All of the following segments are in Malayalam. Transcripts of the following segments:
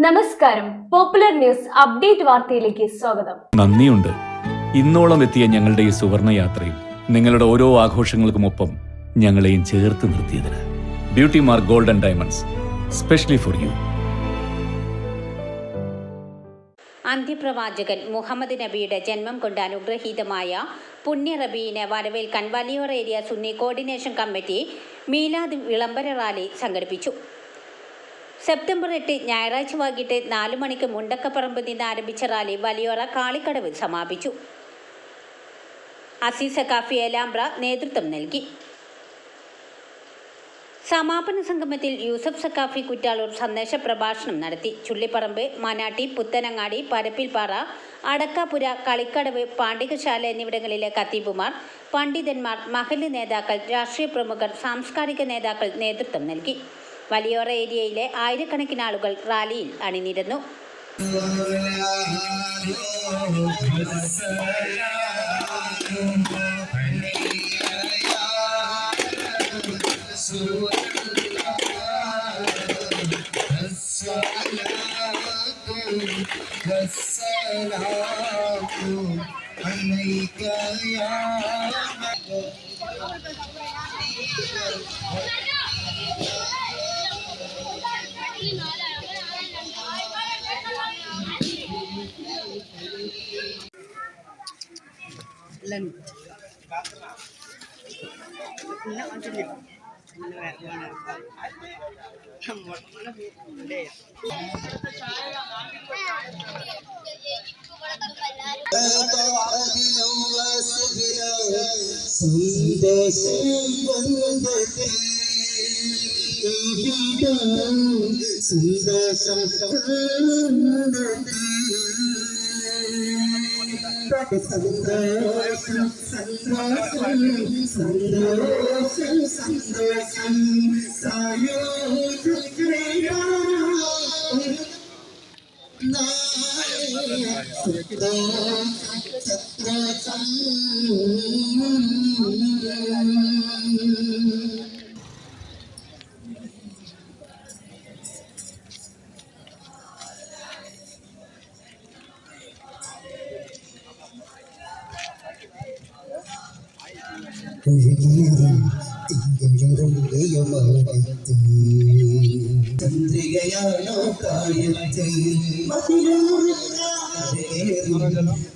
നമസ്കാരം. പോപ്പുലർ ന്യൂസ് അപ്ഡേറ്റ് വാർത്തയിലേക്ക് സ്വാഗതം. നന്ദിയുണ്ട് ഇന്നോളം എത്തിയ ഞങ്ങളുടെ ഈ സുവർണ യാത്രയിൽ നിങ്ങളുടെ ഓരോ ആഘോഷങ്ങൾക്കുമൊപ്പം ഞങ്ങളെയും ചേർത്ത് നിർത്തിയതിന്. Beauty mark gold and diamonds, specially for you. അന്ത്യപ്രവാചകൻ മുഹമ്മദ് നബിയുടെ ജന്മം കൊണ്ട് അനുഗ്രഹീതമായ പുണ്യ റബീനെ വരവേൽക്കാൻ Valiyora area Sunni coordination committee മീലാദ് വിളംബര റാലി സംഘടിപ്പിച്ചു. സെപ്റ്റംബർ 8 ഞായറാഴ്ച വൈകിട്ട് 4 മണിക്ക് മുണ്ടക്കപ്പറമ്പ് നിന്ന് ആരംഭിച്ച റാലി വലിയോറ കാളിക്കടവിൽ സമാപിച്ചു. അസീസ് സക്കാഫി ഏലാമ്പ്ര നേതൃത്വം നൽകി. സമാപന സംഗമത്തിൽ യൂസഫ് സക്കാഫി കുറ്റാളൂർ സന്ദേശ പ്രഭാഷണം നടത്തി. ചുള്ളിപ്പറമ്പ്, മനാട്ടി, പുത്തനങ്ങാടി, പരപ്പിൽപ്പാറ, അടക്കാപുര, കളിക്കടവ്, പാണ്ഡികശാല എന്നിവിടങ്ങളിലെ ഖത്തീബുമാർ, പണ്ഡിതന്മാർ, മഹല്ല് നേതാക്കൾ, രാഷ്ട്രീയ പ്രമുഖർ, സാംസ്കാരിക നേതാക്കൾ നേതൃത്വം നൽകി. വലിയോറ ഏരിയയിലെ ആയിരക്കണക്കിന് ആളുകൾ റാലിയിൽ അണിനിരന്നു. ചന്ദ്രികയാണോ കായത്ത്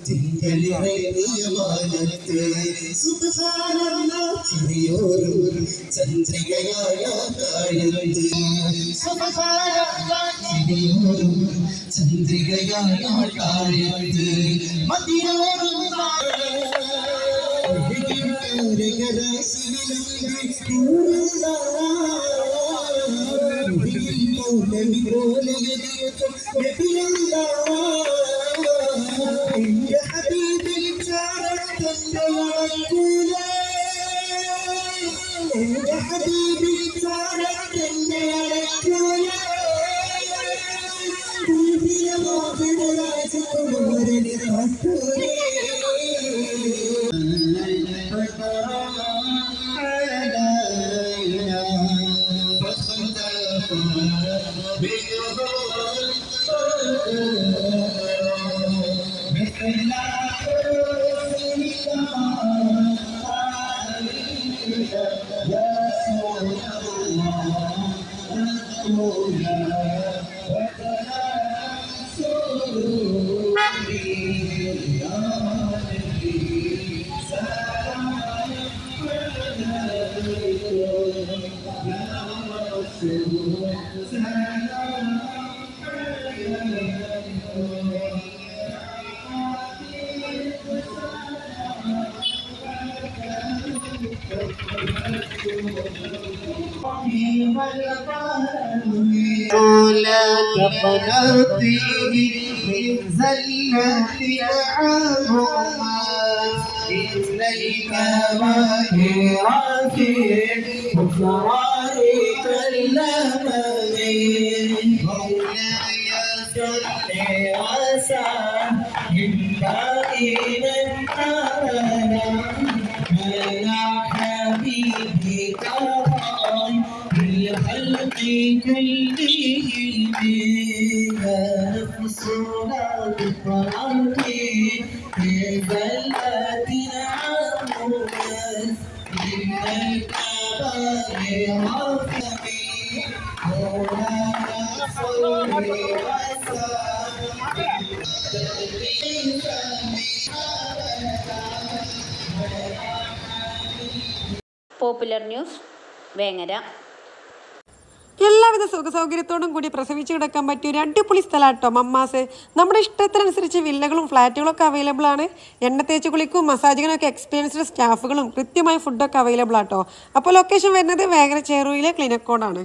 തിങ്കളിറങ്ങിയമാനത്ത് ചെറിയോരും ചന്ദ്രികയാണോ കായത്ത് ചെറിയോരും ചന്ദ്രികയാണോ കായത്ത് മതിയോരും لا تقنطي من زلة عظما إليك وهي رافع بصرائك اللمم مولاي صل وسلم دائما أبدا على حبيبك بالخلق كلهم പോപ്പുലർ ന്യൂസ് വേങ്ങര. എല്ലാവിധ സുഖസൗകര്യത്തോടും കൂടി പ്രസവിച്ച് കിടക്കാൻ പറ്റിയ ഒരു അടിപൊളി സ്ഥലം കേട്ടോ മമ്മാസ്. നമ്മുടെ ഇഷ്ടത്തിനനുസരിച്ച് വില്ലകളും ഫ്ലാറ്റുകളും ഒക്കെ അവൈലബിൾ ആണ്. എണ്ണ തേച്ച് കുളിക്കും മസാജിങ്ങിനും ഒക്കെ എക്സ്പീരിയൻസ്ഡ് സ്റ്റാഫുകളും കൃത്യമായ ഫുഡൊക്കെ അവൈലബിൾ ആട്ടോ. അപ്പോൾ ലൊക്കേഷൻ വരുന്നത് വേങ്ങര ചേറൂയിലെ ക്ലിനിക്കോടാണ്.